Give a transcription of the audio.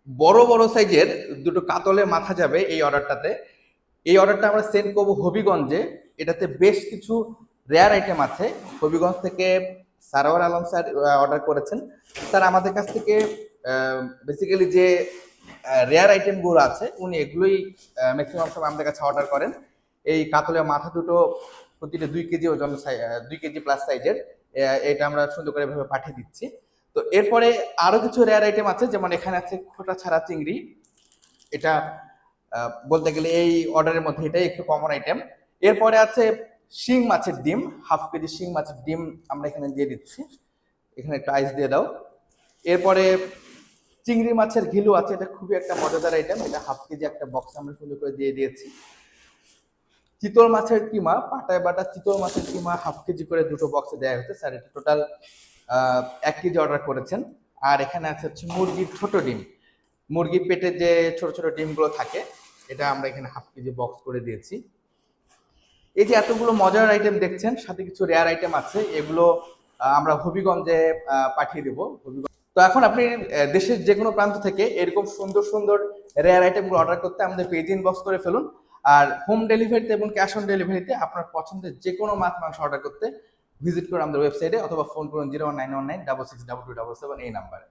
বড় বড় সাইজের দুটো কাতলের মাথা যাবে এই অর্ডারটাতে। এই অর্ডারটা আমরা সেন্ড করবো হবিগঞ্জে। এটাতে বেশ কিছু রেয়ার আইটেম আছে। হবিগঞ্জ থেকে সারোয়ার আলম স্যার অর্ডার করেছেন। স্যার আমাদের কাছ থেকে বেসিক্যালি যে রেয়ার আইটেমগুলো আছে উনি এগুলোই ম্যাক্সিমাম সময় আমাদের কাছে অর্ডার করেন। এই কাতলের মাথা দুটো প্রতিটা 2 কেজি ওজন, 2 কেজি প্লাস সাইজের। এটা আমরা সুন্দর করে ভাবে পাঠিয়ে দিচ্ছি। তো এরপরে আরো কিছু রেয়ার আইটেম আছে, যেমন এখানে আছে খোটা ছাড়া চিংড়ি। এটা বলতে গেলে এই অর্ডারের মধ্যে এটাই একটু কমন আইটেম। এরপরে আছে শিং মাছের ডিম, 1/2 কেজি শিং মাছের ডিম আমরা এখানে দিয়ে দিচ্ছি। এখানে একটু আইস দিয়ে দাও। এরপরে চিংড়ি মাছের ঘিলু আছে, এটা খুবই একটা মজাদার আইটেম। এটা 1/2 কেজি একটা বক্স আমরা সুন্দর করে দিয়ে দিয়েছি। চিতল মাছের কিমা, পাটায় বাটা চিতল মাছের কিমা 1/2 কেজি করে দুটো বক্সে দেওয়া হয়েছে। স্যার এটা টোটাল 1 কেজি অর্ডার করেছেন। আর এখানে আছে হচ্ছে মুরগির ছোট ডিম, মুরগির পেটে যে ছোট ছোট ডিমগুলো থাকে, এটা আমরা এখানে 1/2 কেজি বক্স করে দিয়েছি। এই যে এতগুলো মজার আইটেম দেখছেন, সাথে কিছু রেয়ার আইটেম আছে, এগুলো আমরা হবিগঞ্জে পাঠিয়ে দেবো। তো এখন আপনি দেশের যে কোনো প্রান্ত থেকে এরকম সুন্দর সুন্দর রেয়ার আইটেমগুলো অর্ডার করতে আমাদের পেজ ইনবক্স করে ফেলুন। আর হোম ডেলিভারিতে এবং ক্যাশ অন ডেলিভারিতে আপনার পছন্দের যে কোনো মাছ মাংস অর্ডার করতে ভিজিট করুন আমাদের ওয়েবসাইটে, অথবা ফোন করুন 01919 662277 এই নাম্বারে।